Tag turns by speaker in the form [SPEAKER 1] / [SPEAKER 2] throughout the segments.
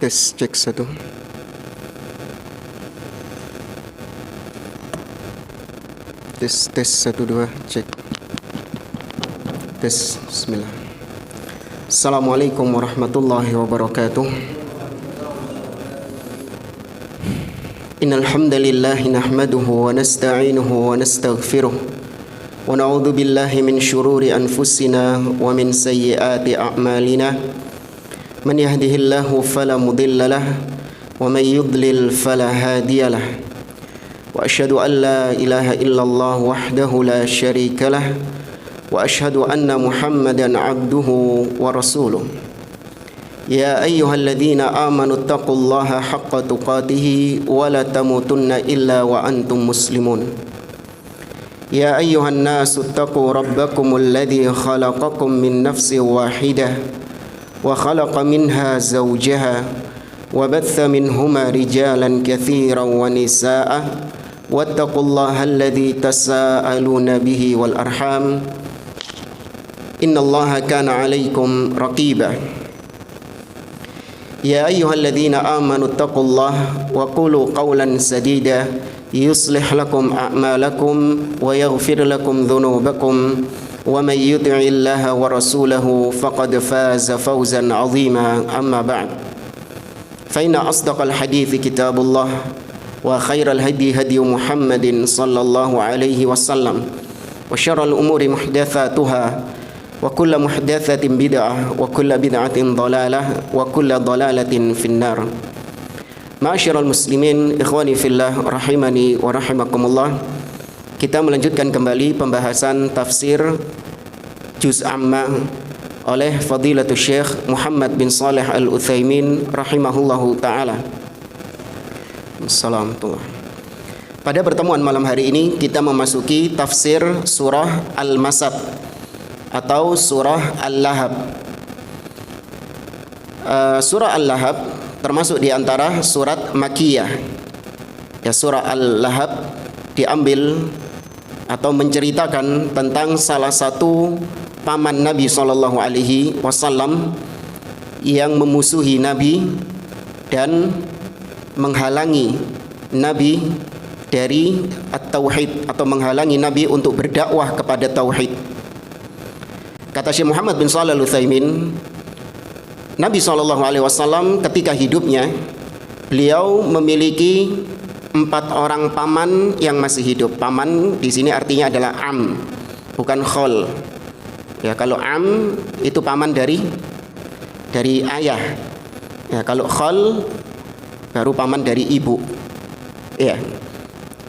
[SPEAKER 1] Tes cek satu. Tes satu dua cek. Tes. Bismillah. Assalamualaikum warahmatullahi wabarakatuh. Innal hamdalillah nahmaduhu wa nasta'inuhu wa nastaghfiruh wa na'udzu billahi min shururi anfusina wa min sayyiati a'malina. Man yahdihillahu fala mudilla lahu wa man yudlil fala hadiya lahu. Wa asyhadu an la ilaha illallah wahdahu la syarika lahu wa asyhadu anna Muhammadan abduhu wa rasuluh. Ya ayyuhalladzina amanu taqullaha haqqa tuqatih wa la tamutunna illa wa antum muslimun. Ya ayyuhan nasu taqu rabbakumul ladzi khalaqakum min nafsin wahidah wa khalaqa minha zawjaha wa batha minhuma rijalan katsiran wa nisaa'a wattaqullaha alladzi tasaaluna bihi wal arham innallaha kana 'alaikum raqiba. Ya ayyuhalladzina amanu taqullaha wa qulu qawlan sadida yuslih lakum a'malakum wa yaghfir lakum dhunubakum wa man yuti'illaha wa rasulahu faqad faza fawzan 'azima. Amma ba'd. Fa inna asdaqal hadithi kitabullah wa khairal hadi hadi Muhammadin sallallahu alaihi wasallam wa syarral umuri muhdatsatuha wa kullu muhdatsatin bid'ah wa kullu bid'atin dhalalah wa kullu dhalalatin finnar. Ma'asyiral muslimin, ikhwani fillah, rahimani wa rahimakumullah. Kita melanjutkan kembali pembahasan tafsir Juz Amma oleh Fadilatul Syekh Muhammad bin Shalih Al-Utsaimin rahimahullahu ta'ala. Assalamualaikum. Pada pertemuan malam hari ini kita memasuki tafsir surah Al-Masad atau surah Al-Lahab. Surah Al-Lahab termasuk di antara surat Makkiyah. Ya, surah Al-Lahab diambil atau menceritakan tentang salah satu paman Nabi SAW yang memusuhi Nabi dan menghalangi Nabi dari at-tauhid atau menghalangi Nabi untuk berdakwah kepada tauhid. Kata Syekh Muhammad bin Shalih Al-Utsaimin, Nabi SAW ketika hidupnya beliau memiliki 4 orang paman yang masih hidup. Paman di sini artinya adalah am, bukan khol. Ya, kalau am itu paman dari ayah. Ya, kalau khol baru paman dari ibu. Ya.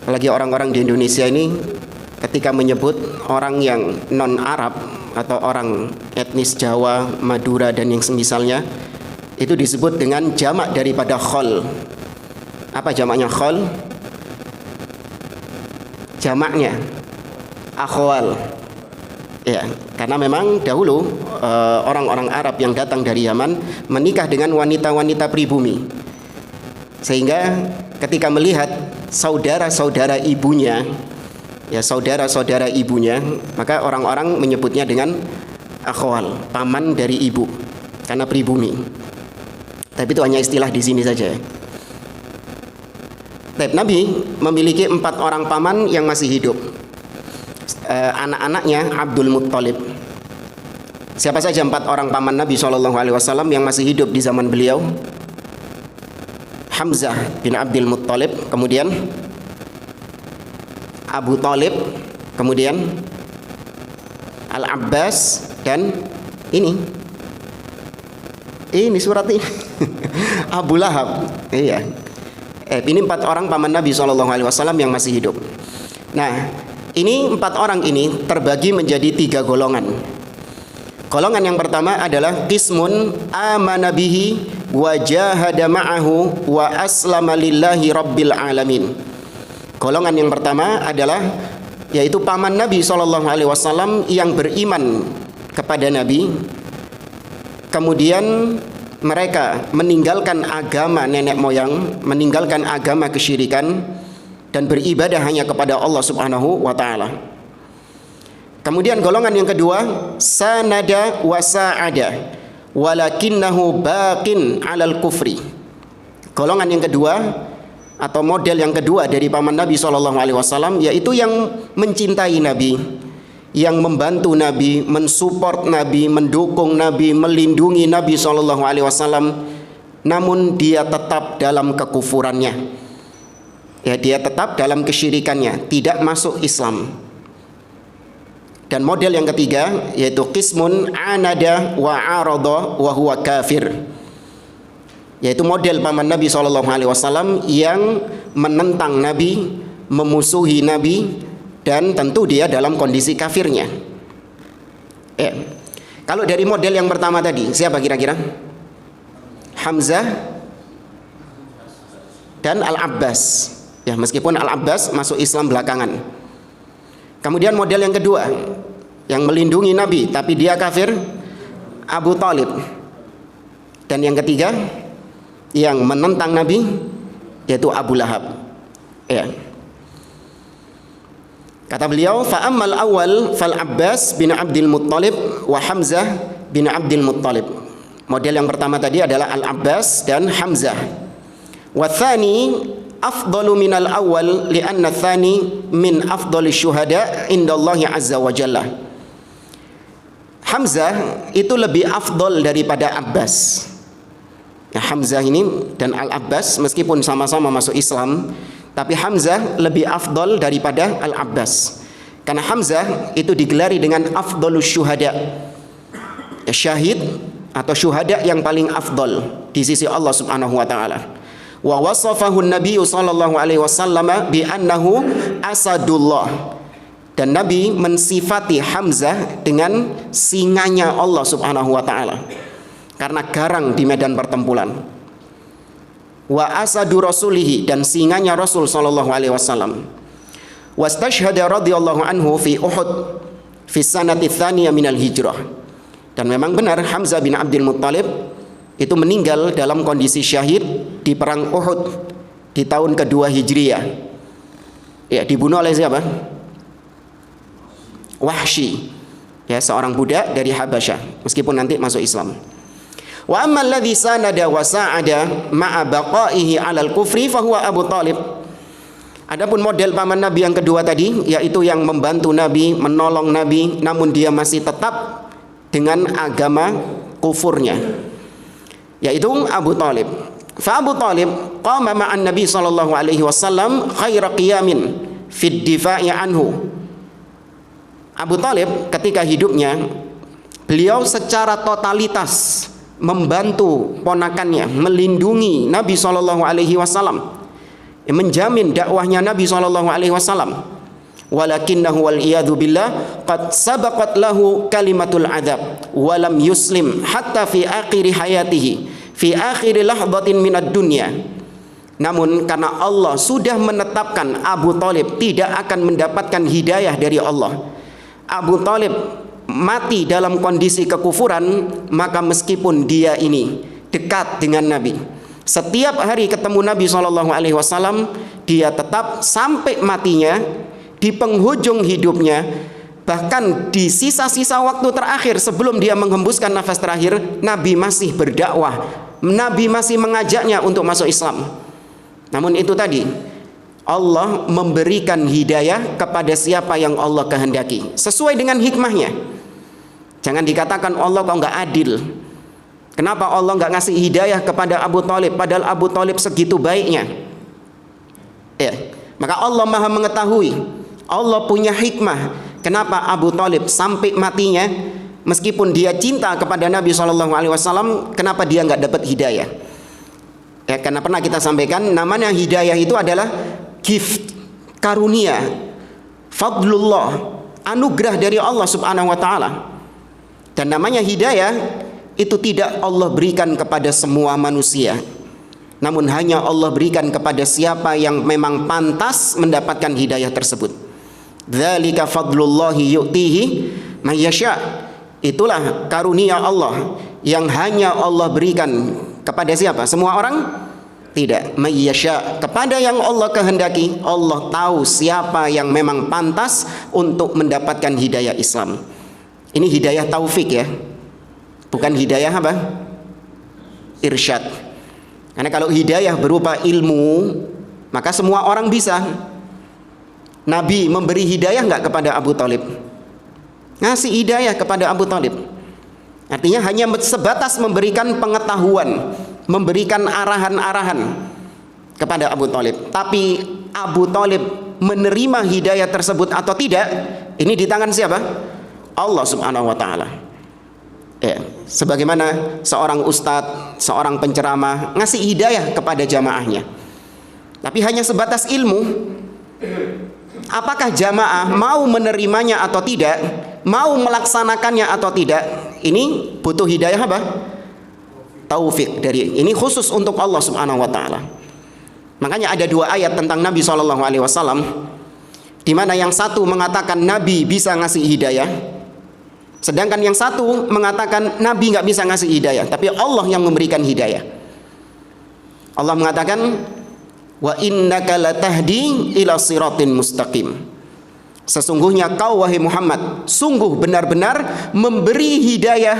[SPEAKER 1] Apalagi orang-orang di Indonesia ini ketika menyebut orang yang non Arab atau orang etnis Jawa, Madura dan yang semisalnya, itu disebut dengan jamak daripada khol. Apa jamaknya khol? Jamaknya akhwal. Ya, karena memang dahulu orang-orang Arab yang datang dari Yaman menikah dengan wanita-wanita pribumi. Sehingga ketika melihat saudara-saudara ibunya, ya saudara-saudara ibunya, maka orang-orang menyebutnya dengan akhwal, paman dari ibu, karena pribumi. Tapi itu hanya istilah di sini saja. Nabi memiliki 4 orang paman yang masih hidup. Anak-anaknya Abdul Muttalib. Siapa saja 4 orang paman Nabi SAW yang masih hidup di zaman beliau? Hamzah bin Abdul Muttalib, kemudian Abu Talib, kemudian Al-Abbas, dan ini surat ini Abu Lahab. Iya. Ini 4 orang paman Nabi SAW yang masih hidup. Nah, ini 4 orang ini terbagi menjadi 3 golongan. Golongan yang pertama adalah qismun amana bihi wa jahada ma'ahu wa aslama lillahi rabbil alamin. Golongan yang pertama adalah yaitu paman Nabi SAW yang beriman kepada Nabi, kemudian mereka meninggalkan agama nenek moyang, meninggalkan agama kesyirikan dan beribadah hanya kepada Allah Subhanahu wa taala. Kemudian golongan yang kedua, sanada wa sa'ada walakinnahu baqin 'alal kufri. Golongan yang kedua atau model yang kedua dari paman Nabi SAW, yaitu yang mencintai Nabi, yang membantu Nabi, mensupport Nabi, mendukung Nabi, melindungi Nabi SAW, namun dia tetap dalam kekufurannya. Ya, dia tetap dalam kesyirikannya, tidak masuk Islam. Dan model yang ketiga yaitu qismun anada wa arada wa huwa kafir, yaitu model paman Nabi SAW yang menentang Nabi, memusuhi Nabi, dan tentu dia dalam kondisi kafirnya. Kalau dari model yang pertama tadi, siapa kira-kira? Hamzah dan Al-Abbas. Ya, meskipun Al-Abbas masuk Islam belakangan. Kemudian model yang kedua, yang melindungi Nabi tapi dia kafir, Abu Thalib. Dan yang ketiga, yang menentang Nabi, yaitu Abu Lahab. Ya. Kata beliau, fa ammal awal fal Abbas bin Abdul Muttalib wa Hamzah bin Abdul Muttalib. Model yang pertama tadi adalah Al-Abbas dan Hamzah. Wa tsani afdalu minal awal li'anna tsani min afdali syuhada indallahi azza wa jalla. Hamzah itu lebih afdal daripada Abbas. Ya, Hamzah ini dan Al-Abbas meskipun sama-sama masuk Islam, tapi Hamzah lebih afdal daripada Al-Abbas. Karena Hamzah itu digelari dengan afdalus syuhada, ya, syahid atau syuhada yang paling afdal di sisi Allah Subhanahu wa taala. Wa wasafahu Nabi sallallahu alaihi wasallam bi annahu asadullah. Dan Nabi mensifati Hamzah dengan singanya Allah Subhanahu wa taala, karena garang di medan pertempuran. Wa asadu rasulihi, dan singanya Rasul sallallahu alaihi wasallam. Wastashhada radhiyallahu anhu fi Uhud fi sanati tsaniyah minal hijrah. Dan memang benar Hamzah bin Abdul Muttalib itu meninggal dalam kondisi syahid di perang Uhud di tahun kedua Hijriyah. Ya, dibunuh oleh siapa? Wahsy, ya, seorang budak dari Habasyah, meskipun nanti masuk Islam. Wa ammal ladzi sanada wa sa'ada ma'a baqaihi 'alal kufri fa huwa Abu Thalib. Adapun model paman Nabi yang kedua tadi, yaitu yang membantu Nabi, menolong Nabi, namun dia masih tetap dengan agama kufurnya, yaitu Abu Thalib. Fa Abu Thalib qama ma'an Nabi sallallahu alaihi wasallam khaira qiyamin fid difa'i anhu. Abu Thalib ketika hidupnya, beliau secara totalitas membantu ponakannya, melindungi Nabi sallallahu alaihi wasallam, menjamin dakwahnya Nabi sallallahu alaihi wasallam. Walakinnahu wal iyadu billah qad sabaqat lahu kalimatul adzab wa lam yuslim hatta fi akhir hayatihi fi akhir lahdatin minad dunya. Namun karena Allah sudah menetapkan Abu Thalib tidak akan mendapatkan hidayah dari Allah, Abu Thalib mati dalam kondisi kekufuran, maka meskipun dia ini dekat dengan Nabi, setiap hari ketemu Nabi SAW, dia tetap sampai matinya, di penghujung hidupnya, bahkan di sisa-sisa waktu terakhir sebelum dia menghembuskan nafas terakhir, Nabi masih berdakwah, Nabi masih mengajaknya untuk masuk Islam. Namun itu tadi, Allah memberikan hidayah kepada siapa yang Allah kehendaki sesuai dengan hikmahnya. Jangan dikatakan Allah kok nggak adil. Kenapa Allah nggak ngasih hidayah kepada Abu Thalib padahal Abu Thalib segitu baiknya? Ya, maka Allah Maha mengetahui, Allah punya hikmah. Kenapa Abu Thalib sampai matinya, meskipun dia cinta kepada Nabi SAW, kenapa dia nggak dapat hidayah? Ya, karena pernah kita sampaikan, namanya hidayah itu adalah gift, karunia, fadlullah, anugerah dari Allah Subhanahu wa taala. Dan namanya hidayah itu tidak Allah berikan kepada semua manusia, namun hanya Allah berikan kepada siapa yang memang pantas mendapatkan hidayah tersebut. Dzalika fadlullahi yu'tihi may yasha. Itulah karunia Allah yang hanya Allah berikan kepada siapa? Semua orang? Tidak. May yasha, kepada yang Allah kehendaki. Allah tahu siapa yang memang pantas untuk mendapatkan hidayah Islam. Ini hidayah taufik ya, bukan hidayah apa? Irsyad. Karena kalau hidayah berupa ilmu, maka semua orang bisa. Nabi memberi hidayah enggak kepada Abu Thalib? Ngasih hidayah kepada Abu Thalib. Artinya hanya sebatas memberikan pengetahuan, memberikan arahan-arahan kepada Abu Thalib. Tapi Abu Thalib menerima hidayah tersebut atau tidak, ini di tangan siapa? Allah Subhanahu wa taala. Ya, sebagaimana seorang ustadz, seorang penceramah ngasih hidayah kepada jamaahnya, tapi hanya sebatas ilmu. Apakah jamaah mau menerimanya atau tidak, mau melaksanakannya atau tidak, ini butuh hidayah apa? Taufik dari ini khusus untuk Allah Subhanahu wa taala. Makanya ada dua ayat tentang Nabi SAW, di mana yang satu mengatakan Nabi bisa ngasih hidayah, sedangkan yang satu mengatakan Nabi nggak bisa ngasih hidayah, tapi Allah yang memberikan hidayah. Allah mengatakan, wa innaka latahdi ila siratin mustaqim. Sesungguhnya kau wahai Muhammad sungguh benar-benar memberi hidayah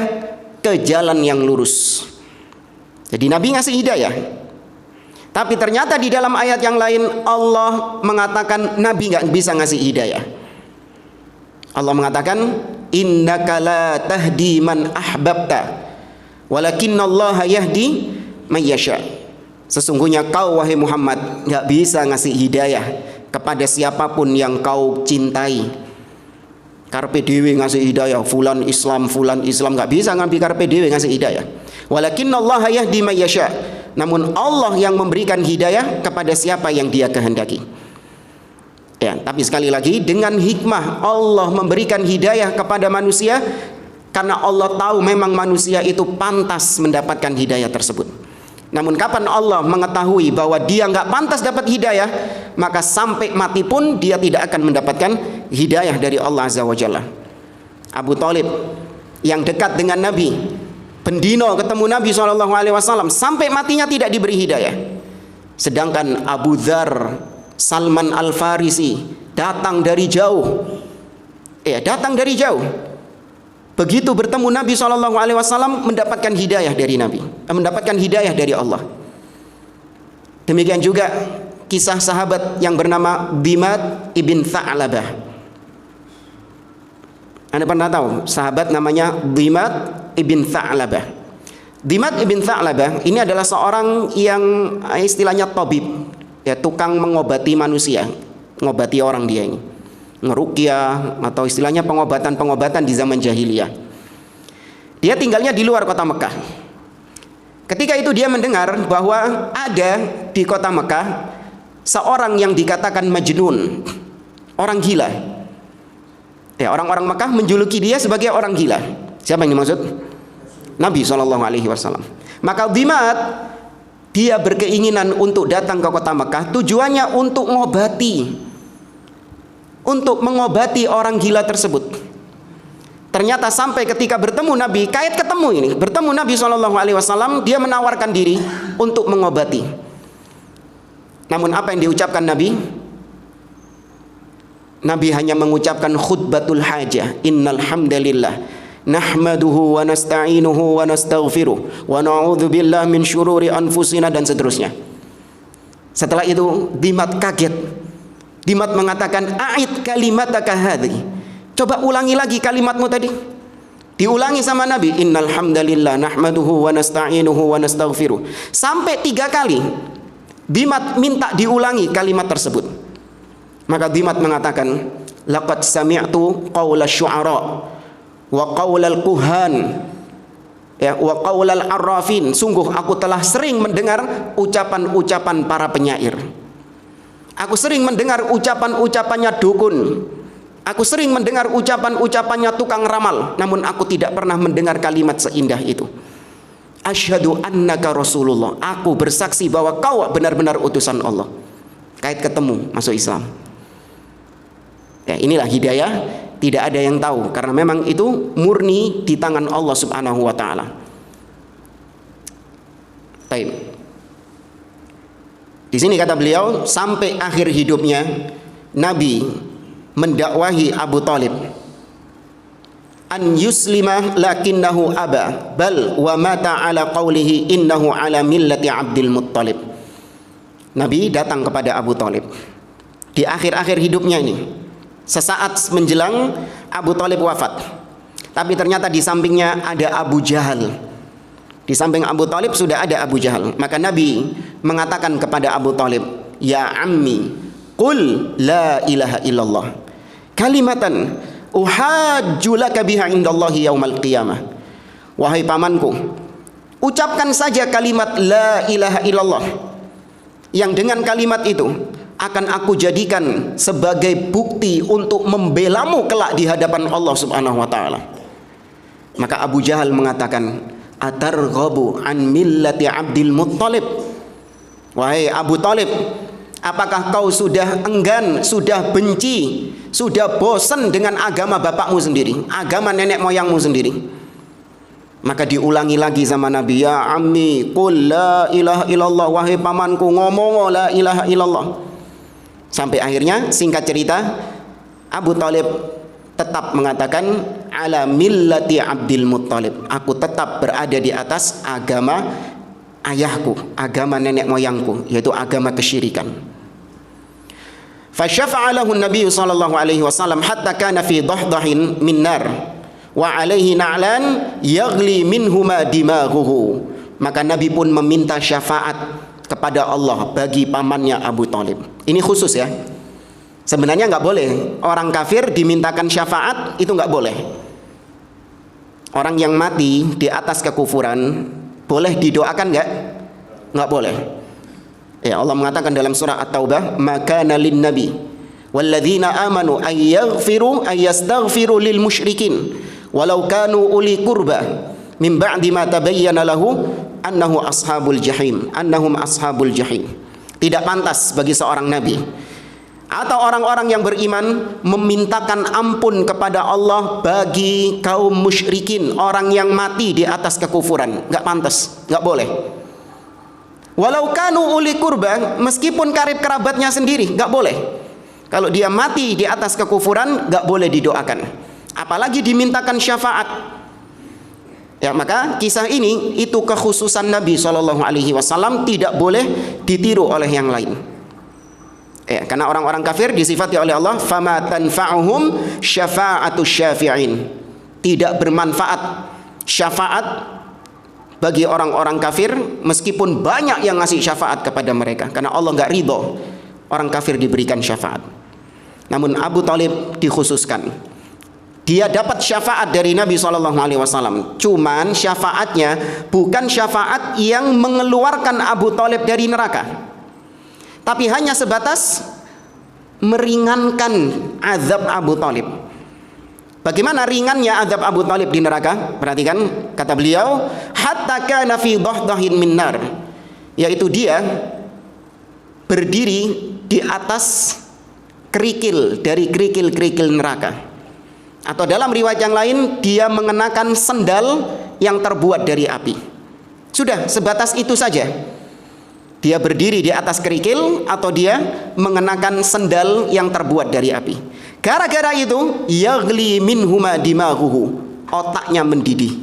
[SPEAKER 1] ke jalan yang lurus. Jadi Nabi ngasih hidayah. Tapi ternyata di dalam ayat yang lain Allah mengatakan Nabi nggak bisa ngasih hidayah. Allah mengatakan, innaka la tahdi man ahbabta walakinallaha yahdi may yasha. Sesungguhnya kau wahai Muhammad nggak bisa ngasih hidayah kepada siapapun yang kau cintai. Karpe dewe ngasih hidayah, fulan Islam nggak bisa ngambil karpe dewe ngasih hidayah. Walakinallaha yahdi may yasha. Namun Allah yang memberikan hidayah kepada siapa yang Dia kehendaki. Ya, tapi sekali lagi dengan hikmah Allah memberikan hidayah kepada manusia karena Allah tahu memang manusia itu pantas mendapatkan hidayah tersebut. Namun kapan Allah mengetahui bahwa dia nggak pantas dapat hidayah, maka sampai mati pun dia tidak akan mendapatkan hidayah dari Allah Azza wa Jalla. Abu Thalib yang dekat dengan Nabi, pendino ketemu Nabi SAW, sampai matinya tidak diberi hidayah. Sedangkan Abu Dzar, Salman Al-Farisi datang dari jauh. Datang dari jauh. Begitu bertemu Nabi SAW mendapatkan hidayah dari Nabi, mendapatkan hidayah dari Allah. Demikian juga kisah sahabat yang bernama Dimad ibn Tha'labah. Anda pernah tahu sahabat namanya Dimad ibn Tha'labah? Dimad ibn Tha'labah ini adalah seorang yang istilahnya tabib, tukang mengobati manusia, mengobati orang dia ini, ngeruqyah atau istilahnya pengobatan-pengobatan di zaman jahiliyah. Dia tinggalnya di luar kota Mekah. Ketika itu dia mendengar bahwa ada di kota Mekah seorang yang dikatakan majnun, orang gila. Orang-orang Mekah menjuluki dia sebagai orang gila. Siapa yang dimaksud? Nabi SAW. Maka Dimad dia berkeinginan untuk datang ke kota Mekah, tujuannya untuk mengobati orang gila tersebut. Ternyata sampai ketika bertemu Nabi, bertemu Nabi SAW, dia menawarkan diri untuk mengobati. Namun apa yang diucapkan Nabi? Nabi hanya mengucapkan khutbatul hajah, innal hamdalillah nahmaduhu wa nasta'inuhu wa nastaghfiruh wa na'udzu billahi min syururi anfusina, dan seterusnya. Setelah itu Dimad kaget. Dimad mengatakan, a'id kalimataka hadhi. Coba ulangi lagi kalimatmu tadi. Diulangi sama Nabi, innal hamdalillah nahmaduhu wa nasta'inuhu wa nastaghfiruh. Sampai 3 kali Dimad minta diulangi kalimat tersebut. Maka Dimad mengatakan, laqad sami'tu qaula syu'ara wa qaulal kuhan wa qaulal arrafin. Sungguh aku telah sering mendengar ucapan-ucapan para penyair. Aku sering mendengar ucapan-ucapannya dukun. Aku sering mendengar ucapan-ucapannya tukang ramal. Namun aku tidak pernah mendengar kalimat seindah itu. Asyhadu annaka Rasulullah. Aku bersaksi bahwa kau benar-benar utusan Allah. Kait ketemu masuk Islam. Inilah hidayah. Tidak ada yang tahu karena memang itu murni di tangan Allah Subhanahu wa taala. Baik. Di sini kata beliau, sampai akhir hidupnya Nabi mendakwahi Abu Thalib. an yuslima lakinnahu aba bal wa mata ala qawlihi innahu ala millati Abdul Muttalib. Nabi datang kepada Abu Thalib di akhir-akhir hidupnya ini, sesaat menjelang Abu Thalib wafat. Tapi ternyata di sampingnya ada Abu Jahal. Di samping Abu Thalib sudah ada Abu Jahal. Maka Nabi mengatakan kepada Abu Thalib, ya ammi, qul la ilaha illallah kalimatan uhajju laka biha indallahi yaumal qiyamah. Wahai pamanku, ucapkan saja kalimat la ilaha illallah, yang dengan kalimat itu akan aku jadikan sebagai bukti untuk membelamu kelak di hadapan Allah Subhanahu wa taala. Maka Abu Jahal mengatakan, atarghabu an millati Abdul Muttalib. Wahai Abu Thalib, apakah kau sudah enggan, sudah benci, sudah bosan dengan agama bapakmu sendiri, agama nenek moyangmu sendiri? Maka diulangi lagi sama Nabi, ya ammi qul la ilaha illallah, wahai pamanku ngomong la ilaha illallah. Sampai akhirnya singkat cerita Abu Thalib tetap mengatakan ala millati Abdul Muttalib, aku tetap berada di atas agama ayahku, agama nenek moyangku, yaitu agama kesyirikan. Fasyafa'a lahu Nabi sallallahu alaihi wasallam hatta kana fi dahdahin min nar wa alaihi na'lan yaghli minhuma dimaghuhu. Maka Nabi pun meminta syafaat kepada Allah bagi pamannya Abu Thalib. Ini khusus ya. Sebenarnya nggak boleh orang kafir dimintakan syafaat, itu nggak boleh. Orang yang mati di atas kekufuran boleh didoakan nggak? Nggak boleh. Ya, Allah mengatakan dalam surah At-Taubah, maka nalin nabi walladzina amanu ayyastaghfiru lil musyrikin walau kanu uli qurba min ba'di ma tabayyana lahu annahum ashabul jahim. Tidak pantas bagi seorang nabi atau orang-orang yang beriman memintakan ampun kepada Allah bagi kaum musyrikin, orang yang mati di atas kekufuran. Nggak pantas, nggak boleh. Walau kanu uli kurba, meskipun karib kerabatnya sendiri, nggak boleh. Kalau dia mati di atas kekufuran, nggak boleh didoakan, apalagi dimintakan syafaat. Ya, maka kisah ini itu kekhususan Nabi SAW, tidak boleh ditiru oleh yang lain. Ya, karena orang-orang kafir disifati oleh Allah, fama tanfa'uhum syafa'atus syafi'in. Tidak bermanfaat syafaat bagi orang-orang kafir, meskipun banyak yang ngasih syafaat kepada mereka, karena Allah nggak ridho orang kafir diberikan syafaat. Namun Abu Thalib dikhususkan, dia dapat syafaat dari Nabi SAW. Cuman syafaatnya bukan syafaat yang mengeluarkan Abu Thalib dari neraka, tapi hanya sebatas meringankan azab Abu Thalib. Bagaimana ringannya azab Abu Thalib di neraka? Perhatikan kata beliau, hatta kana fi dahdahin min nar, yaitu dia berdiri di atas kerikil dari kerikil-kerikil neraka. Atau dalam riwayat yang lain, dia mengenakan sendal yang terbuat dari api. Sudah sebatas itu saja. Dia berdiri di atas kerikil atau dia mengenakan sendal yang terbuat dari api. Gara-gara itu, yaghli minhuma dimaghuhu, otaknya mendidih.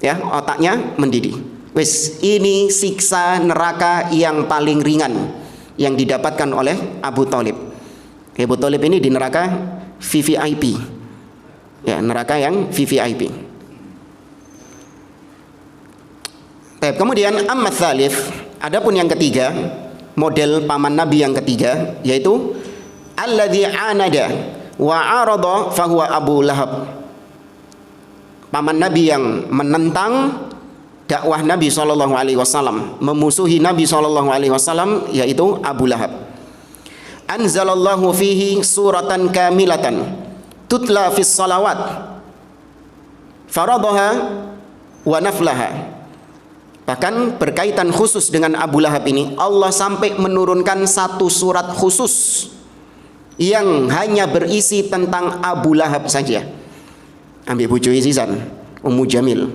[SPEAKER 1] Ya, otaknya mendidih. Wis, ini siksa neraka yang paling ringan yang didapatkan oleh Abu Thalib. Abu Thalib ini di neraka VVIP. Ya, neraka yang VVIP. Baik, kemudian amma tsalits, adapun yang ketiga, model paman Nabi yang ketiga, yaitu alladzi anada wa arada fahuwa Abu Lahab. Paman Nabi yang menentang dakwah Nabi SAW, memusuhi Nabi SAW, yaitu Abu Lahab. Anzalallahu fihi suratan kamilatan tutla fis salawat faradaha wa naflaha. Bahkan berkaitan khusus dengan Abu Lahab ini, Allah sampai menurunkan satu surat khusus yang hanya berisi tentang Abu Lahab saja. Ambil bucu isisan Ummu Jamil,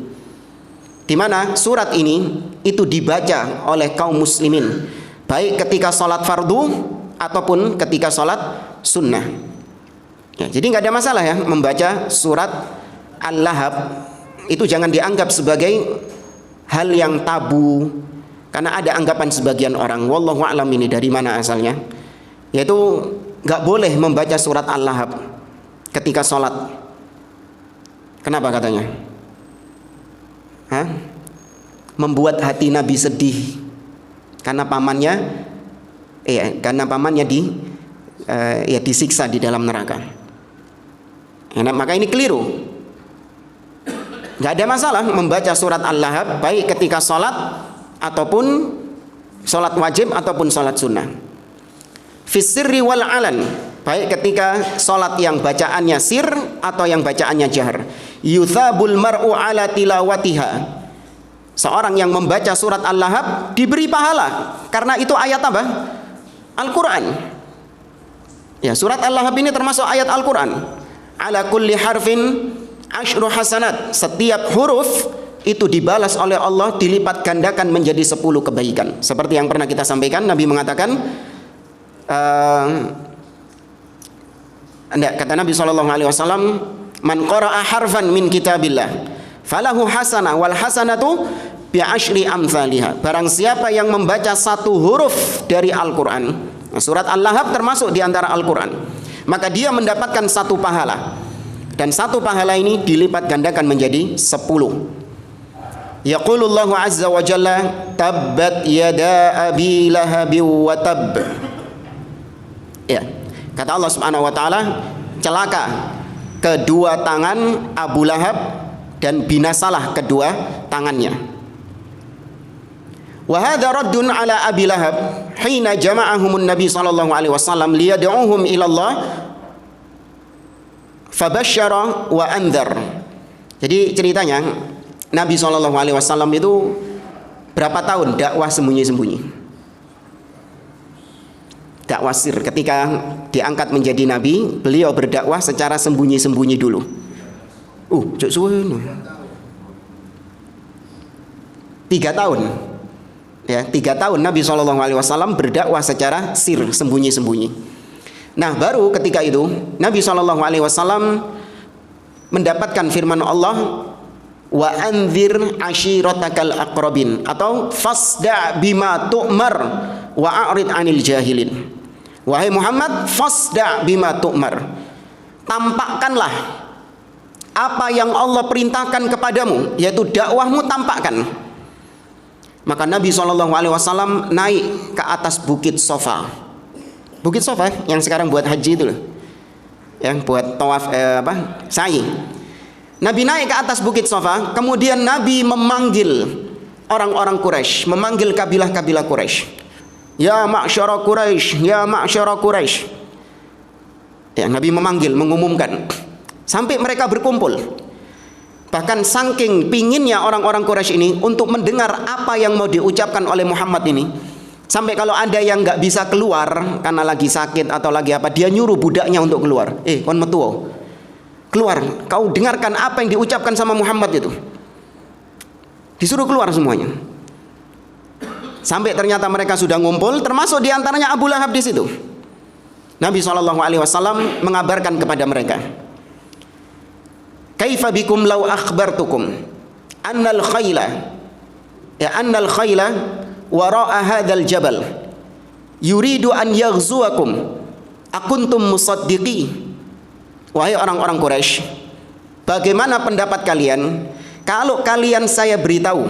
[SPEAKER 1] di mana surat ini itu dibaca oleh kaum muslimin baik ketika sholat fardu ataupun ketika sholat sunnah. Ya, jadi nggak ada masalah ya membaca surat Al-Lahab itu jangan dianggap sebagai hal yang tabu, karena ada anggapan sebagian orang, wallahu a'lam ini dari mana asalnya, yaitu nggak boleh membaca surat Al-Lahab ketika sholat. Kenapa katanya? Membuat hati Nabi sedih karena pamannya disiksa di dalam neraka. Maka ini keliru. Nggak ada masalah membaca surat Al-Lahab baik ketika sholat ataupun sholat wajib ataupun sholat sunnah. Fis-sirri wal alan, baik ketika sholat yang bacaannya sir atau yang bacaannya jahar. Yuthabul mar'u ala tilawatiha. Seorang yang membaca surat Al-Lahab diberi pahala karena itu ayat apa? Al-Quran. Ya, surat Al-Lahab ini termasuk ayat Al-Quran. Ala kulli harfin asyru hasanat. Setiap huruf itu dibalas oleh Allah, dilipat gandakan menjadi 10 kebaikan. Seperti yang pernah kita sampaikan, Nabi mengatakan, kata Nabi SAW, man qara'a harfan min kitabillah falahu hasanah wal hasanatu bi asyri amsalihha. Barang siapa yang membaca satu huruf dari Al-Quran, surat Al-Lahab termasuk di antara Al-Quran, maka dia mendapatkan satu pahala, dan satu pahala ini dilipat gandakan menjadi 10. Yaqulullahu azza wa jalla tabbat yada abi lahabi wa tab. Ya, kata Allah Subhanahu wa taala, celaka kedua tangan Abu Lahab dan binasalah kedua tangannya. Wa hadza raddun ala Abi Lahab hina jama'ahumun Nabi sallallahu alaihi wasallam liyad'uhum ila Allah fabasyara wa anzar. Jadi ceritanya Nabi sallallahu alaihi wasallam itu berapa tahun dakwah sembunyi-sembunyi. Dakwah sir, ketika diangkat menjadi nabi, beliau berdakwah secara sembunyi-sembunyi dulu. Cuk suwe. 3 tahun. Ya, 3 tahun Nabi SAW berdakwah secara sir, sembunyi-sembunyi. Nah, baru ketika itu Nabi SAW mendapatkan firman Allah, wa anzir ashiratakal aqrabin, atau fasda bima tu'mar wa a'rid 'anil jahilin. Wahai Muhammad, fasda bima tu'mar, tampakkanlah apa yang Allah perintahkan kepadamu, yaitu dakwahmu, tampakkan. Maka Nabi SAW naik ke atas Bukit Sofa. Bukit Sofa yang sekarang buat haji itu loh, yang buat tawaf sa'i. Nabi naik ke atas Bukit Sofa, kemudian Nabi memanggil orang-orang Quraisy, memanggil kabilah-kabilah Quraisy. Ya ma'syara Quraisy, ya ma'syara Quraisy. Ya, Nabi memanggil, mengumumkan, sampai mereka berkumpul. Bahkan saking pinginnya orang-orang Quraisy ini untuk mendengar apa yang mau diucapkan oleh Muhammad ini, sampai kalau ada yang nggak bisa keluar karena lagi sakit atau lagi apa, dia nyuruh budaknya untuk keluar. Kon metuo, keluar, kau dengarkan apa yang diucapkan sama Muhammad itu. Disuruh keluar semuanya. Sampai ternyata mereka sudah ngumpul, termasuk diantaranya Abu Lahab di situ. Nabi SAW mengabarkan kepada mereka, kaifa bikum law akhbartukum annal khayla wara'a hadzal jabal yuridu an yaghzuwakum akuntum musaddiqi. Wahai orang-orang Quraisy, bagaimana pendapat kalian kalau kalian saya beritahu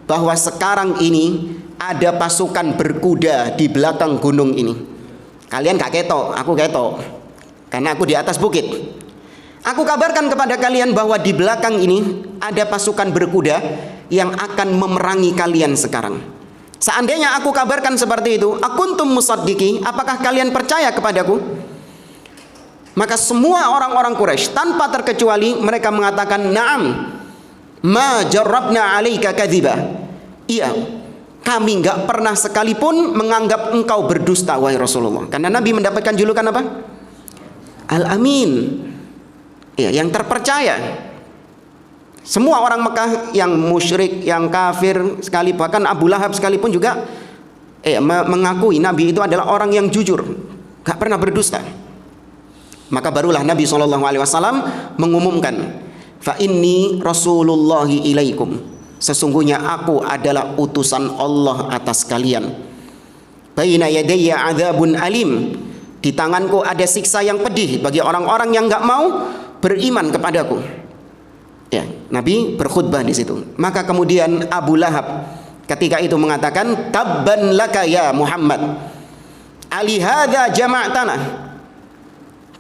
[SPEAKER 1] bahwa sekarang ini ada pasukan berkuda di belakang gunung ini? Kalian gak ketok, aku ketok, karena aku di atas bukit. Aku kabarkan kepada kalian bahwa di belakang ini ada pasukan berkuda yang akan memerangi kalian sekarang. Seandainya aku kabarkan seperti itu, akuntum musaddiqi, apakah kalian percaya kepadaku? Maka semua orang-orang Quraisy tanpa terkecuali mereka mengatakan, na'am, ma jarrabna 'alaika kadziba. Iya, kami enggak pernah sekalipun menganggap engkau berdusta wahai Rasulullah. Karena Nabi mendapatkan julukan apa? Al-Amin. Ya, yang terpercaya. Semua orang Mekah yang musyrik, yang kafir sekali, bahkan Abu Lahab sekalipun juga mengakui Nabi itu adalah orang yang jujur, enggak pernah berdusta. Maka barulah Nabi SAW mengumumkan fa inni rasulullahi ilaikum, sesungguhnya aku adalah utusan Allah atas kalian. Baina yadayya adzabun alim, di tanganku ada siksa yang pedih bagi orang-orang yang enggak mau beriman kepadaku. Ya, Nabi berkhutbah di situ. Maka kemudian Abu Lahab ketika itu mengatakan, tabban laka ya Muhammad, alihadza jama'tana,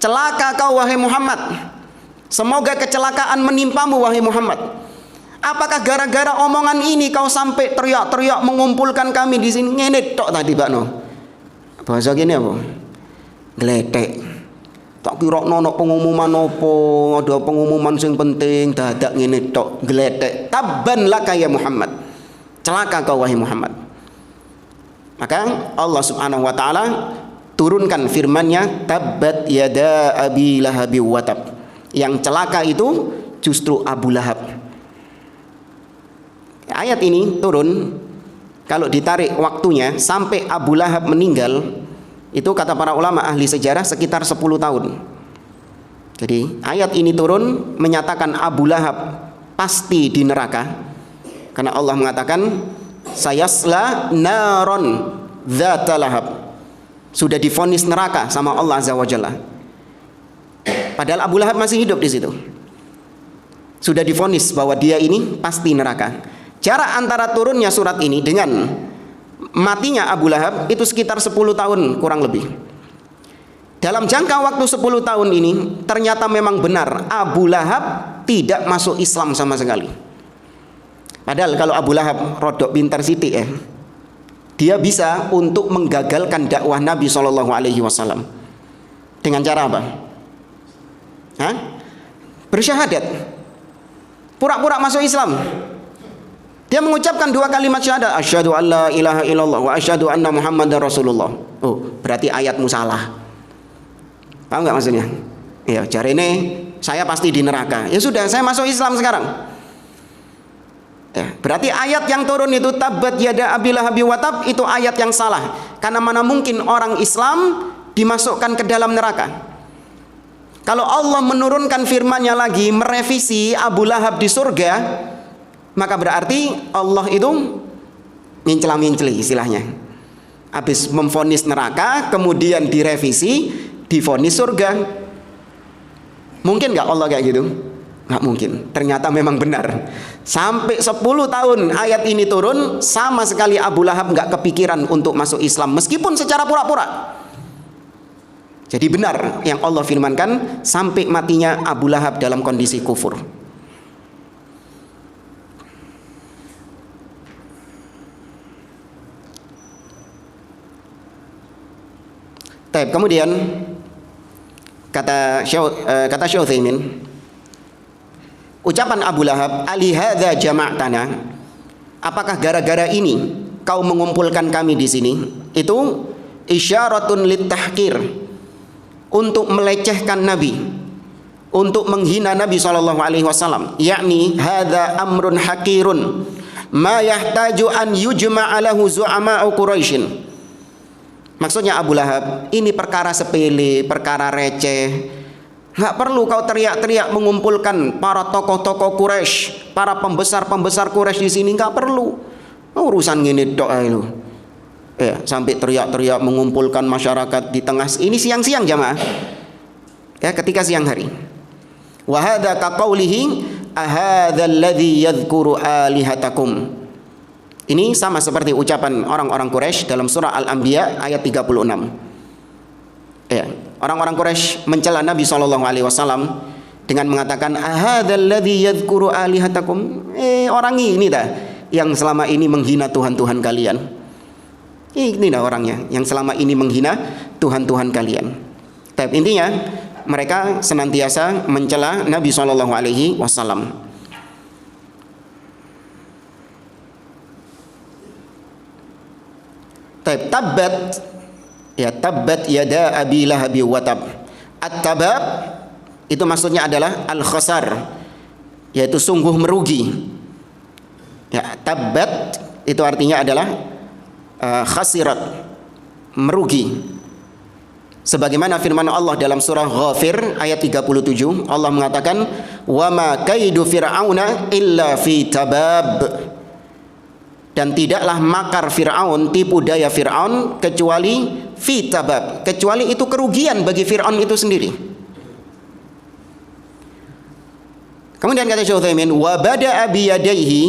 [SPEAKER 1] celaka kau wahai Muhammad, semoga kecelakaan menimpamu wahai Muhammad. Apakah gara-gara omongan ini kau sampai teriak-teriak mengumpulkan kami di sini? Ngene tok tadi Pak No. Bahasa gini apa? Gledek. Tak kira ono pengumuman apa, ada pengumuman sing penting, dadak ngene tok, gledek. Tabban laka ya Muhammad, celaka kau wahai Muhammad. Maka Allah Subhanahu wa taala turunkan firman-Nya, tabbat yada abi lahabi wa tab. Yang celaka itu justru Abu Lahab. Ayat ini turun, kalau ditarik waktunya sampai Abu Lahab meninggal, itu kata para ulama ahli sejarah sekitar 10 tahun. Jadi ayat ini turun menyatakan Abu Lahab pasti di neraka, karena Allah mengatakan sayasla naron dzata lahab, sudah divonis neraka sama Allah Azza wa Jalla. Padahal Abu Lahab masih hidup di situ, sudah divonis bahwa dia ini pasti neraka. Jarak antara turunnya surat ini dengan matinya Abu Lahab itu sekitar 10 tahun kurang lebih. Dalam jangka waktu 10 tahun ini ternyata memang benar Abu Lahab tidak masuk Islam sama sekali. Padahal kalau Abu Lahab rodok pintar sithik dia bisa untuk menggagalkan dakwah Nabi SAW. Dengan cara apa? Bersyahadat, pura-pura masuk Islam. Dia mengucapkan 2 kalimat syahadat, asyhadu an la ilaha illallah wa asyhadu anna muhammadar rasulullah. Oh, berarti ayatmu salah. Paham nggak maksudnya? Ya, jarene saya pasti di neraka. Ya sudah, saya masuk Islam sekarang. Ya, berarti ayat yang turun itu tabbat yada abi lahabi wa tab, itu ayat yang salah. Karena mana mungkin orang Islam dimasukkan ke dalam neraka. Kalau Allah menurunkan firman-Nya lagi merevisi Abu Lahab di surga, maka berarti Allah itu mincela-minceli istilahnya. Habis memvonis neraka, kemudian direvisi, divonis surga. Mungkin nggak Allah kayak gitu? Nggak mungkin. Ternyata memang benar. Sampai 10 tahun ayat ini turun, sama sekali Abu Lahab nggak kepikiran untuk masuk Islam, meskipun secara pura-pura. Jadi benar yang Allah firmankan, sampai matinya Abu Lahab dalam kondisi kufur. Kemudian kata Syekh Utsaimin, ucapan Abu Lahab, alihadza jama'tana, apakah gara-gara ini kau mengumpulkan kami di sini? Itu isyaratun litahqir, untuk melecehkan Nabi, untuk menghina Nabi SAW. Yakni hadza amrun haqirun ma yahtaju an yujma'a lahu zu'ama'u Quraisyin. Maksudnya Abu Lahab, ini perkara sepele, perkara receh. Nggak perlu kau teriak-teriak mengumpulkan para tokoh-tokoh Quraisy, para pembesar-pembesar Quraisy di sini, nggak perlu. Urusan gini tok ae lu. Sampai teriak-teriak mengumpulkan masyarakat di tengah, ini siang-siang jamaah. Ketika siang hari. Wa hadza ka qaulihi ahadzal ladzi yadhkuru alihatakum. Ini sama seperti ucapan orang-orang Quraisy dalam surah Al-Anbiya ayat 36. Orang-orang Quraisy mencela Nabi SAW dengan mengatakan ahadzal ladzi yadhkuru alihatakum. Orang ini dah yang selama ini menghina Tuhan-Tuhan kalian. Ini dah orangnya yang selama ini menghina Tuhan-Tuhan kalian. Tapi intinya mereka senantiasa mencela Nabi SAW. Tabbat yada abi lahabi wa tab. At-tabab itu maksudnya adalah al-khasar, yaitu sungguh merugi. Tabbat itu artinya adalah khasirat, merugi. Sebagaimana firman Allah dalam surah Ghafir ayat 37, Allah mengatakan, "Wa ma kaidu fir'auna illa fi tabab." Dan tidaklah makar Fir'aun, tipu daya Fir'aun kecuali fi tabab, kecuali itu kerugian bagi Fir'aun itu sendiri. Kemudian kata Syekh Utsaimin, "Wa bada'a bi yadayhi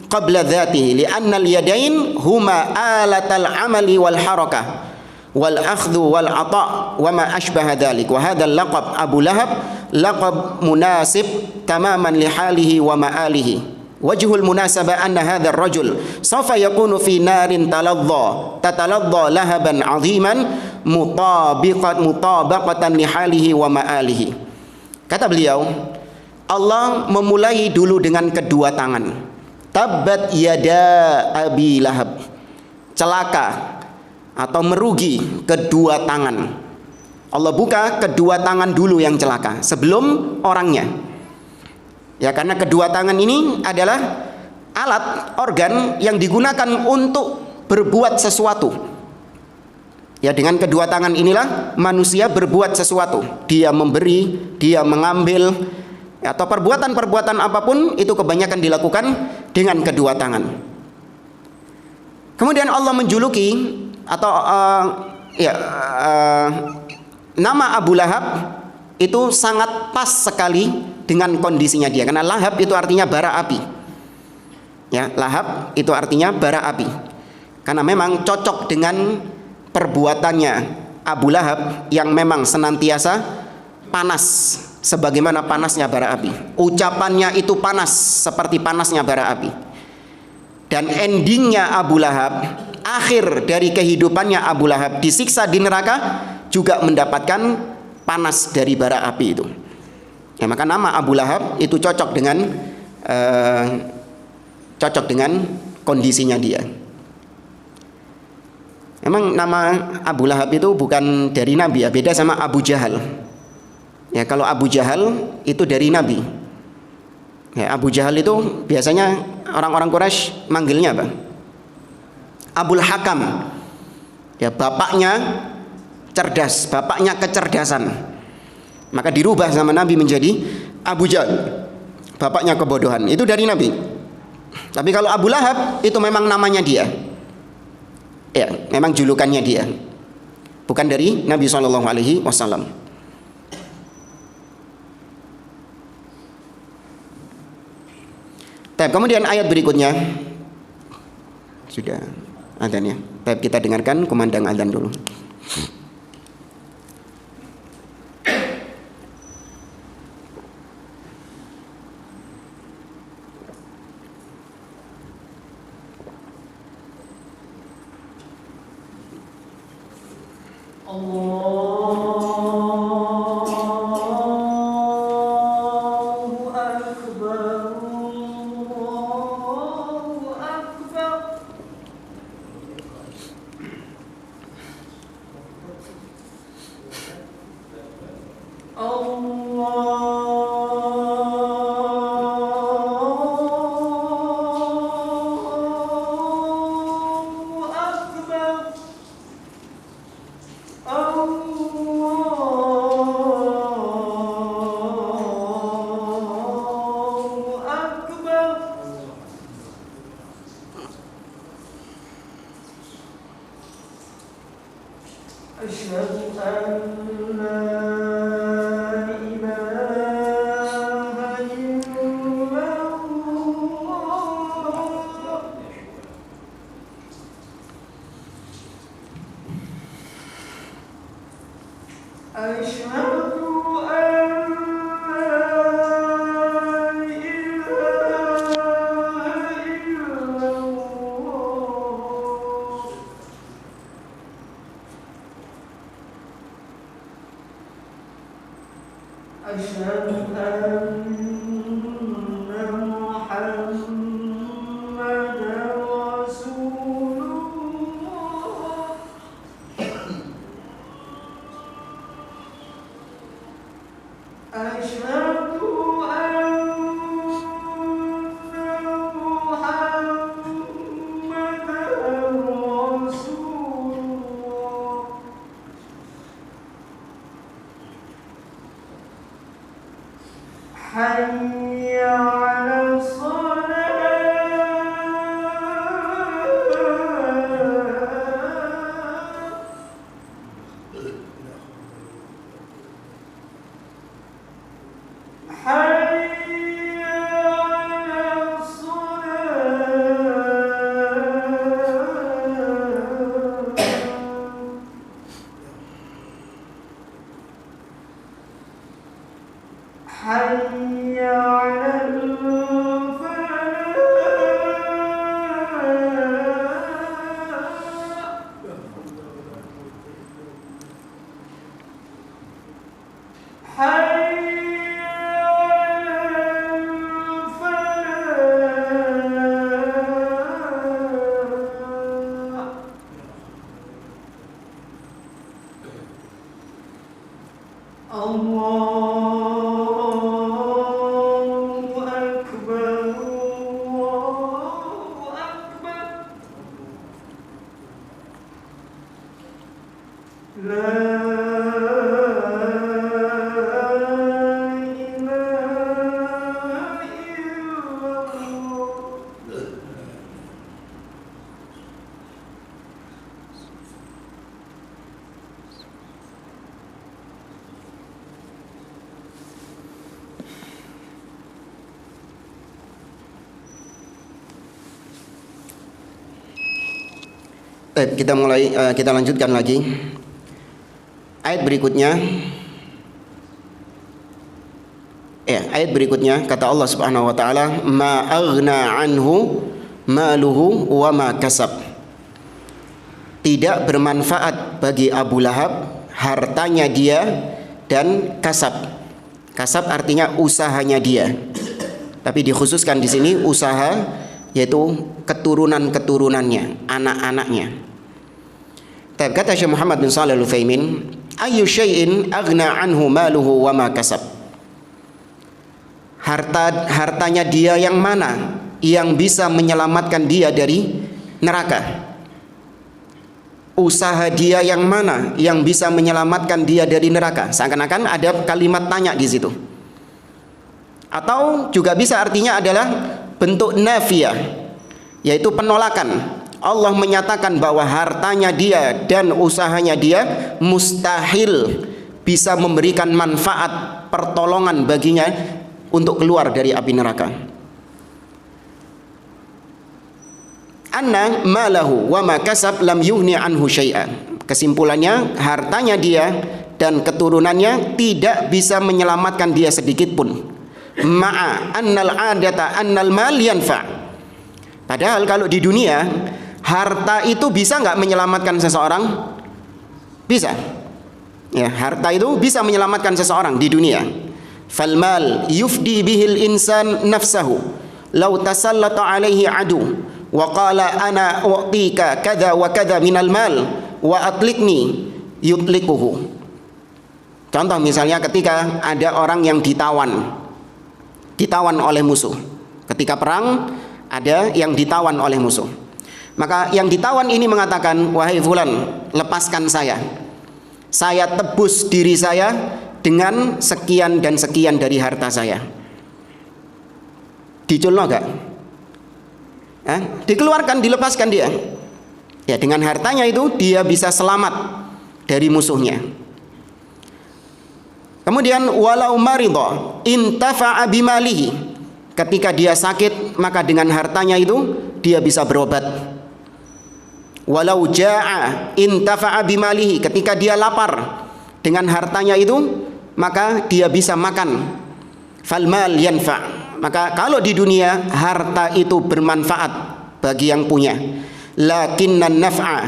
[SPEAKER 1] qabla dzatihi li'anna al-yadain huma alatal amali wal harakah wal akhdhu wal ata' wa ma ashbaha dzalik wa hadzal laqab Abu Lahab laqab munasib tamaman li halihi wa ma'alihi wajhul munasabah anna hadzal rajul sawfa yakunu fi narin tataladha lahaban 'aziman mutabaqatan li halihi wa ma'alihi." Kata beliau, Allah memulai dulu dengan kedua tangan. Tabbat yada Abi Lahab, celaka atau merugi kedua tangan. Allah buka kedua tangan dulu yang celaka sebelum orangnya. Ya, karena kedua tangan ini adalah alat organ yang digunakan untuk berbuat sesuatu. Ya, dengan kedua tangan inilah manusia berbuat sesuatu. Dia memberi, dia mengambil, atau perbuatan-perbuatan apapun itu kebanyakan dilakukan dengan kedua tangan. Kemudian Allah menjuluki atau nama Abu Lahab itu sangat pas sekali dengan kondisinya dia, karena lahab itu artinya bara api. Ya, lahab itu artinya bara api. Karena memang cocok dengan perbuatannya Abu Lahab yang memang senantiasa panas sebagaimana panasnya bara api. Ucapannya itu panas seperti panasnya bara api. Dan endingnya Abu Lahab, akhir dari kehidupannya Abu Lahab disiksa di neraka juga mendapatkan panas dari bara api itu. Ya, maka nama Abu Lahab itu cocok dengan kondisinya dia. Memang nama Abu Lahab itu bukan dari Nabi, ya, beda sama Abu Jahal. Ya, kalau Abu Jahal itu dari Nabi. Ya, Abu Jahal itu biasanya orang-orang Quraisy manggilnya apa? Abul Hakam. Ya, bapaknya cerdas, bapaknya kecerdasan. Maka dirubah sama Nabi menjadi Abu Jahal, bapaknya kebodohan. Itu dari Nabi. Tapi kalau Abu Lahab itu memang namanya dia. Ya, memang julukannya dia. Bukan dari Nabi SAW. Kemudian ayat berikutnya sudah adzan ya. Kita dengarkan kumandang adzan dulu. Kita lanjutkan lagi. Ayat berikutnya. Ayat berikutnya kata Allah Subhanahu wa taala, "Ma aghna anhu maluhu wa ma kasab." Tidak bermanfaat bagi Abu Lahab hartanya dia dan kasab. Kasab artinya usahanya dia. Tapi dikhususkan di sini usaha, yaitu keturunan-keturunannya, anak-anaknya. Kata Syekh Muhammad bin Shalih Al-Utsaimin, "Ayyu syai'in aghna anhu maluhu wa ma kasab." Hartanya dia yang mana yang bisa menyelamatkan dia dari neraka? Usaha dia yang mana yang bisa menyelamatkan dia dari neraka? Seakan-akan ada kalimat tanya di situ. Atau juga bisa artinya adalah bentuk nafiyah, yaitu penolakan. Allah menyatakan bahwa hartanya dia dan usahanya dia mustahil bisa memberikan manfaat pertolongan baginya untuk keluar dari api neraka. Anna malahu wa ma kasab lam yughni anhu syai'an. Kesimpulannya, hartanya dia dan keturunannya tidak bisa menyelamatkan dia sedikit pun. Ma'a annal adata annal mal yanfa'. Padahal kalau di dunia harta itu bisa nggak menyelamatkan seseorang? Bisa. Ya, harta itu bisa menyelamatkan seseorang di dunia. Fal mal yufdi bihil insan nafsahu law tasallata alaihi adu wa qala ana u'tika kadza wa kadza minal mal wa atlikni yutlikuhu. Contoh misalnya ketika ada orang yang ditawan oleh musuh. Ketika perang ada yang ditawan oleh musuh. Maka yang ditawan ini mengatakan, "Wahai fulan, lepaskan saya. Saya tebus diri saya dengan sekian dan sekian dari harta saya." Diculno gak? Dikeluarkan, dilepaskan dia. Ya, dengan hartanya itu dia bisa selamat dari musuhnya. Kemudian walau maridha intafa'a bimalihi. Ketika dia sakit, maka dengan hartanya itu dia bisa berobat. Walau ja'a intafa'a bimalihi. Ketika dia lapar, dengan hartanya itu maka dia bisa makan. Fal mal yanfa'. Maka kalau di dunia harta itu bermanfaat bagi yang punya. Lakinnan naf'a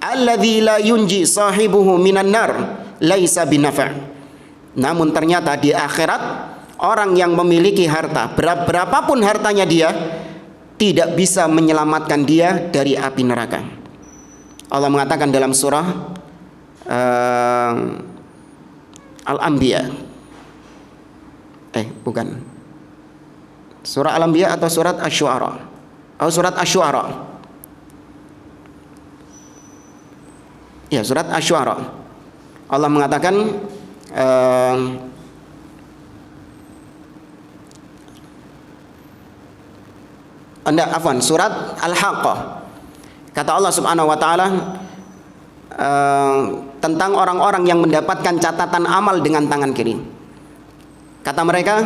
[SPEAKER 1] alladzi la yunji sahibuhu minan nar laisa binafa'. Namun ternyata di akhirat orang yang memiliki harta, berapapun hartanya dia, tidak bisa menyelamatkan dia dari api neraka. Allah mengatakan dalam surah Al-Anbiya. Bukan. Surah Al-Anbiya atau surat Asy-Syu'ara? Oh, surat Asy-Syu'ara. Ya, surat Asy-Syu'ara. Allah mengatakan surat Al-Haqqah. Kata Allah Subhanahu wa taala tentang orang-orang yang mendapatkan catatan amal dengan tangan kiri. Kata mereka,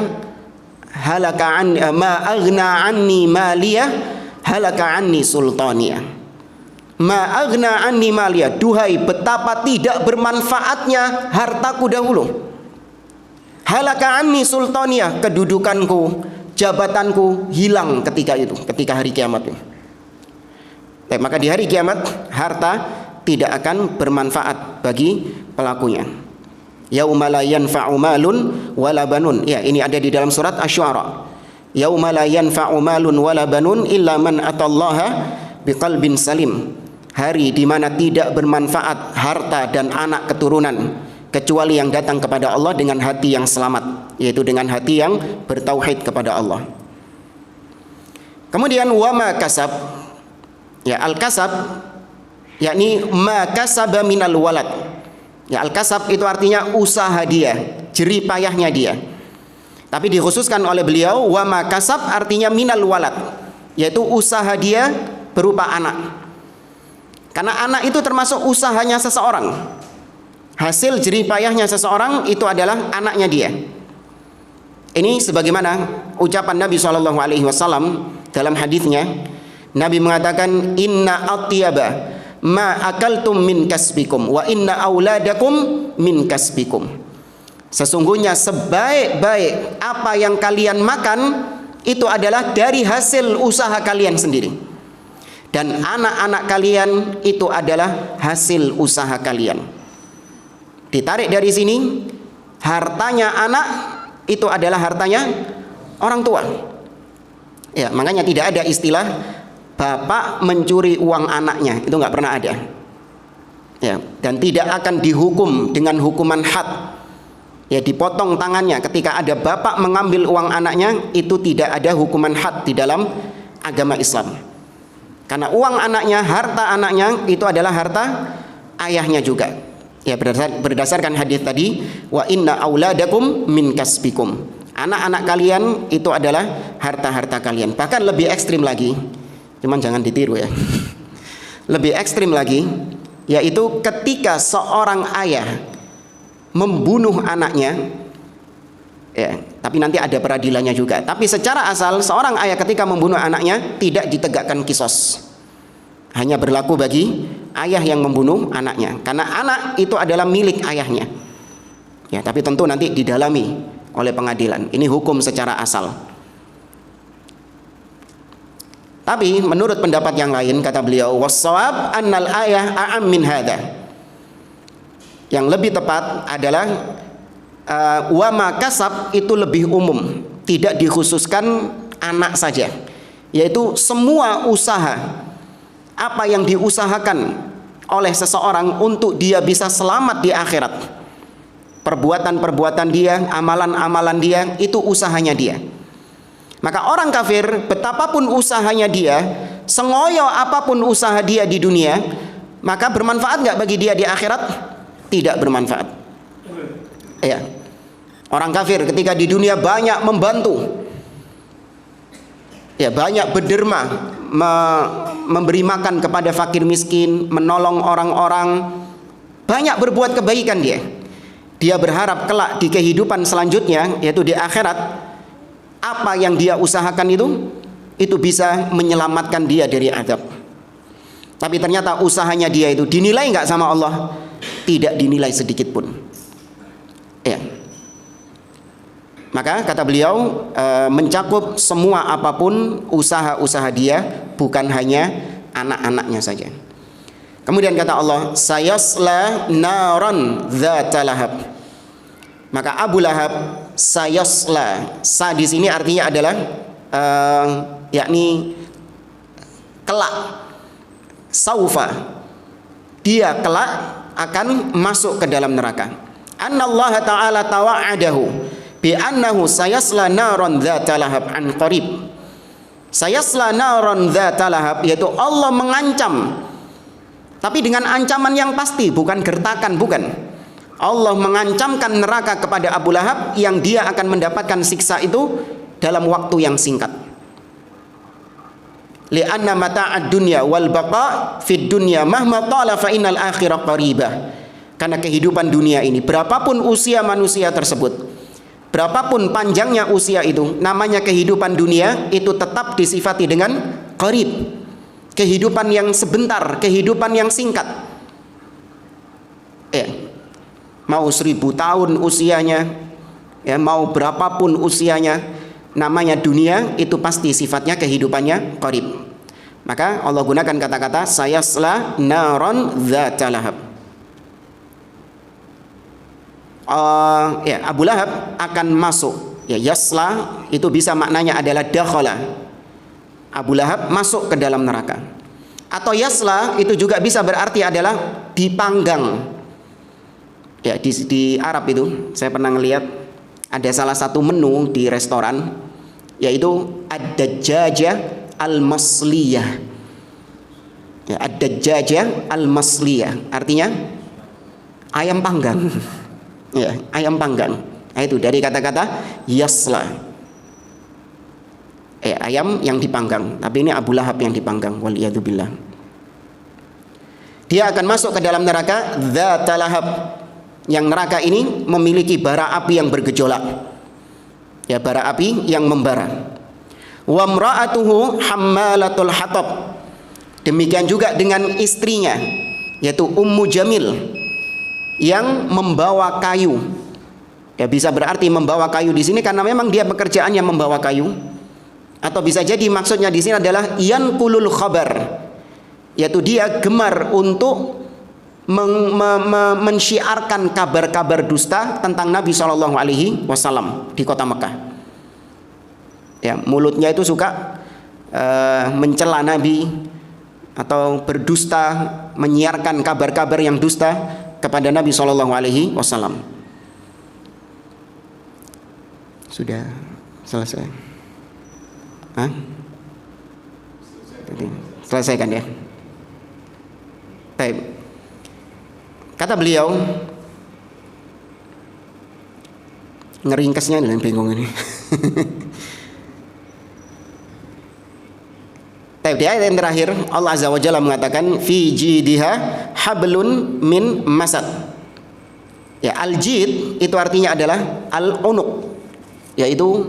[SPEAKER 1] halaka an ma aghna anni maliyah halaka anni sultaniyah. Ma aghna anni maliyah, duhai betapa tidak bermanfaatnya hartaku dahulu. Halaka anni sultaniyah, kedudukanku, jabatanku hilang ketika itu, ketika hari kiamat itu. Maka di hari kiamat harta tidak akan bermanfaat bagi pelakunya. Yauma la yanfa'u malun wala banun. Ya, ini ada di dalam surat Asy-Syu'ara. Yauma la yanfa'u malun wala banun illa man atallaha biqalbin salim. Hari di mana tidak bermanfaat harta dan anak keturunan kecuali yang datang kepada Allah dengan hati yang selamat, yaitu dengan hati yang bertauhid kepada Allah. Kemudian wa ma kasab, ya al-kasab yakni ma kasaba minal walad. Ya al-kasab itu artinya usaha dia, jerih payahnya dia. Tapi dikhususkan oleh beliau wa ma kasab artinya minal walad, yaitu usaha dia berupa anak. Karena anak itu termasuk usahanya seseorang. Hasil jerih payahnya seseorang itu adalah anaknya dia. Ini sebagaimana ucapan Nabi SAW dalam hadisnya. Nabi mengatakan, inna atyaba ma akaltum min kasbikum wa inna auladakum min kasbikum. Sesungguhnya sebaik-baik apa yang kalian makan itu adalah dari hasil usaha kalian sendiri. Dan anak-anak kalian itu adalah hasil usaha kalian. Ditarik dari sini, hartanya anak itu adalah hartanya orang tua. Ya, makanya tidak ada istilah bapak mencuri uang anaknya, itu nggak pernah ada. Ya, dan tidak akan dihukum dengan hukuman had. Ya, dipotong tangannya ketika ada bapak mengambil uang anaknya, itu tidak ada hukuman had di dalam agama Islam. Karena uang anaknya, harta anaknya itu adalah harta ayahnya juga. Ya, berdasarkan hadis tadi, wa inna auladakum min kasbikum. Anak-anak kalian itu adalah harta-harta kalian. Bahkan lebih ekstrim lagi, cuman jangan ditiru ya. Lebih ekstrim lagi, yaitu ketika seorang ayah membunuh anaknya, ya, tapi nanti ada peradilannya juga. Tapi secara asal seorang ayah ketika membunuh anaknya tidak ditegakkan kisos. Hanya berlaku bagi ayah yang membunuh anaknya, karena anak itu adalah milik ayahnya. Ya, tapi tentu nanti didalami oleh pengadilan. Ini hukum secara asal. Tapi menurut pendapat yang lain, kata beliau, was-shawab annal ayah a'am min hadza. Yang lebih tepat adalah wa ma kasab itu lebih umum, tidak dikhususkan anak saja, yaitu semua usaha apa yang diusahakan oleh seseorang untuk dia bisa selamat di akhirat. Perbuatan-perbuatan dia, amalan-amalan dia, itu usahanya dia. Maka orang kafir, betapapun usahanya dia, sengoyo apapun usaha dia di dunia, maka bermanfaat nggak bagi dia di akhirat? Tidak bermanfaat. Ya. Orang kafir ketika di dunia banyak membantu, ya, banyak berderma, memberi makan kepada fakir miskin, menolong orang-orang, banyak berbuat kebaikan dia. Dia berharap kelak di kehidupan selanjutnya, yaitu di akhirat, apa yang dia usahakan itu bisa menyelamatkan dia dari azab. Tapi ternyata usahanya dia itu dinilai nggak sama Allah? Tidak dinilai sedikit pun. Ya. Maka kata beliau, mencakup semua apapun usaha-usaha dia, bukan hanya anak-anaknya saja. Kemudian kata Allah, sayasla naran dzata lahab. Maka Abu Lahab sayasla, sa di sini artinya adalah yakni kelak, saufa, dia kelak akan masuk ke dalam neraka. Annallaha ta'ala tawa'adahu bi annahu sayasla naran dzata lahab an qarib. Sayasla naran dzata lahab, yaitu Allah mengancam, tapi dengan ancaman yang pasti, bukan gertakan, bukan. Allah mengancamkan neraka kepada Abu Lahab yang dia akan mendapatkan siksa itu dalam waktu yang singkat. Li'anna mata'ad dunya wal baqa fid dunya mahma tala fa innal akhirah qaribah. Karena kehidupan dunia ini, berapapun usia manusia tersebut, berapapun panjangnya usia itu, namanya kehidupan dunia itu tetap disifati dengan qarib. Kehidupan yang sebentar, kehidupan yang singkat. Mau 1000 tahun usianya, ya, mau berapapun usianya, namanya dunia itu pasti sifatnya kehidupannya qarib. Maka Allah gunakan kata-kata sayasla naron dzata lahab. Abu Lahab akan masuk. Ya, yasla itu bisa maknanya adalah dakhala. Abu Lahab masuk ke dalam neraka. Atau yasla itu juga bisa berarti adalah dipanggang. Ya, di Arab itu saya pernah ngelihat ada salah satu menu di restoran, yaitu ad-dajjajah al-masliyah. Ya, ad-dajjajah al-masliyah artinya ayam panggang. Ya, ayam panggang. Nah, itu dari kata-kata yasla. Ayam yang dipanggang. Tapi ini Abu Lahab yang dipanggang. Waliyadzubillah. Dia akan masuk ke dalam neraka Dzatal Lahab. Yang neraka ini memiliki bara api yang bergejolak. Ya, bara api yang membara. Wa mra'atuhu hammalatul hatab. Demikian juga dengan istrinya, yaitu Ummu Jamil, yang membawa kayu. Ya, bisa berarti membawa kayu di sini karena memang dia pekerjaannya membawa kayu. Atau bisa jadi maksudnya di sini adalah yanqulul khabar, yaitu dia gemar untuk mensyiarkan kabar-kabar dusta tentang Nabi SAW di kota Mekah. Ya, mulutnya itu suka mencela Nabi atau berdusta, menyiarkan kabar-kabar yang dusta kepada Nabi SAW. Sudah selesai? Hah? Selesaikan ya. Baik. Kata beliau, ngeringkesnya dan bingung ini. Tapi di ayat yang terakhir Allah Azza wa Jalla mengatakan fi jidiha hablun min masad. Ya, al-jid itu artinya adalah al-unuq, yaitu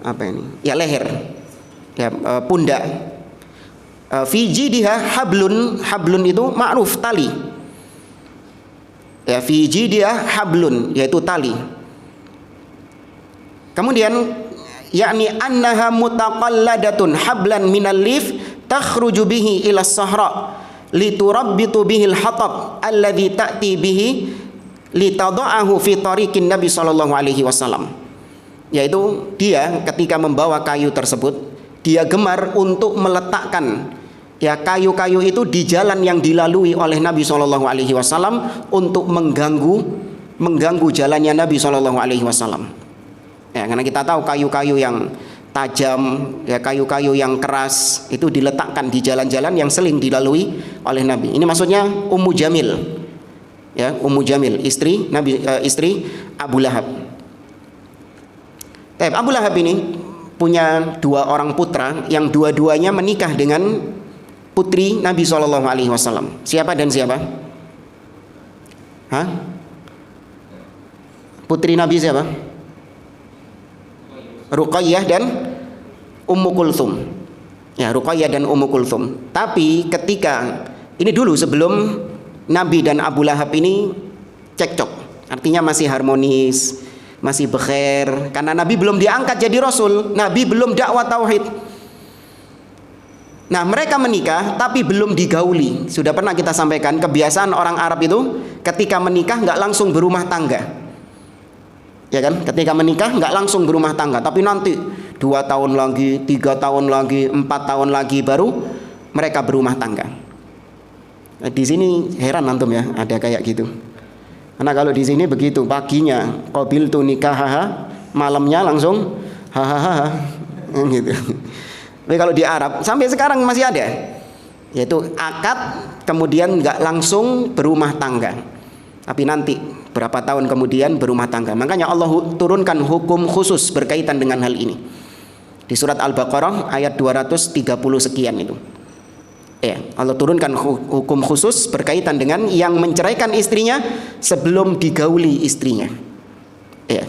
[SPEAKER 1] apa ini? Ya, leher. Ya, pundak. Fi jidiha hablun, hablun itu ma'ruf, tali. Ya, fi jidiha hablun, yaitu tali. Kemudian yakni annaha mutaqalladatun hablan minal lif takhruju bihi ila sahra liturabbitu bihi al-hatab alladhi ta'ti bihi litada'ahu fi tariqin Nabi sallallahu alaihi wasallam. Yaitu dia ketika membawa kayu tersebut, dia gemar untuk meletakkan ya kayu-kayu itu di jalan yang dilalui oleh Nabi sallallahu alaihi wasallam untuk mengganggu jalannya Nabi sallallahu alaihi wasallam. Ya, karena kita tahu kayu-kayu yang tajam, ya kayu-kayu yang keras itu diletakkan di jalan-jalan yang sering dilalui oleh Nabi. Ini maksudnya Ummu Jamil. Ya, Ummu Jamil, istri Nabi, istri Abu Lahab. Abu Lahab ini punya dua orang putra yang dua-duanya menikah dengan putri Nabi SAW. Siapa dan siapa? Hah? Putri Nabi siapa? Ruqayyah dan Ummu Kulthum. Ya, Ruqayyah dan Ummu Kulthum. Tapi ketika ini dulu sebelum Nabi dan Abu Lahab ini cekcok, artinya masih harmonis, masih bekhair, karena Nabi belum diangkat jadi Rasul, Nabi belum dakwah tauhid. Nah, mereka menikah tapi belum digauli. Sudah pernah kita sampaikan kebiasaan orang Arab itu ketika menikah nggak langsung berumah tangga. Ya kan? Ketika menikah nggak langsung berumah tangga, tapi nanti 2 tahun lagi, 3 tahun lagi, 4 tahun lagi baru mereka berumah tangga. Nah, di sini heran antum ya, ada kayak gitu. Karena kalau di sini begitu, paginya qabil tu nikah, malamnya langsung hahaha gitu. Tapi kalau di Arab sampai sekarang masih ada, yaitu akad kemudian nggak langsung berumah tangga, tapi nanti berapa tahun kemudian berumah tangga. Makanya Allah turunkan hukum khusus berkaitan dengan hal ini di surat Al-Baqarah ayat 230 sekian itu. Ya, Allah turunkan hukum khusus berkaitan dengan yang menceraikan istrinya sebelum digauli istrinya. Ya.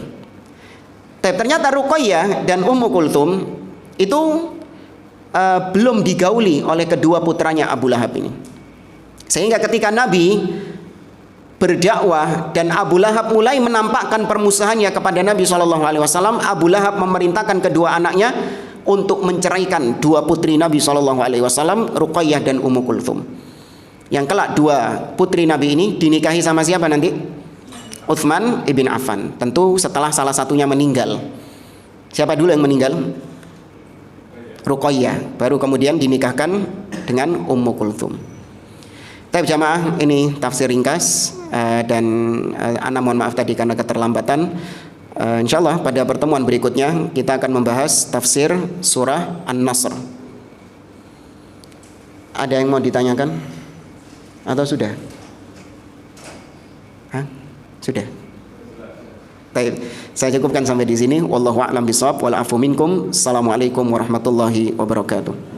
[SPEAKER 1] Tapi ternyata Ruqayyah dan Ummu Kulthum itu belum digauli oleh kedua putranya Abu Lahab ini. Sehingga ketika Nabi berdakwah dan Abu Lahab mulai menampakkan permusuhannya kepada Nabi SAW, Abu Lahab memerintahkan kedua anaknya untuk menceraikan dua putri Nabi SAW, Ruqayyah dan Ummu Kulthum. Yang kelak dua putri Nabi ini dinikahi sama siapa nanti? Utsman ibn Affan. Tentu setelah salah satunya meninggal. Siapa dulu yang meninggal? Ruqayyah, baru kemudian dinikahkan dengan Ummu Kulthum. Tapi jamaah, ini tafsir ringkas dan ana mohon maaf tadi karena keterlambatan. Insyaallah pada pertemuan berikutnya kita akan membahas tafsir surah An-Nasr. Ada yang mau ditanyakan? Atau sudah? Hah? Sudah? Baik, saya cukupkan sampai di sini. Wallahu a'lam bishawab wal afu minkum. Assalamualaikum warahmatullahi wabarakatuh.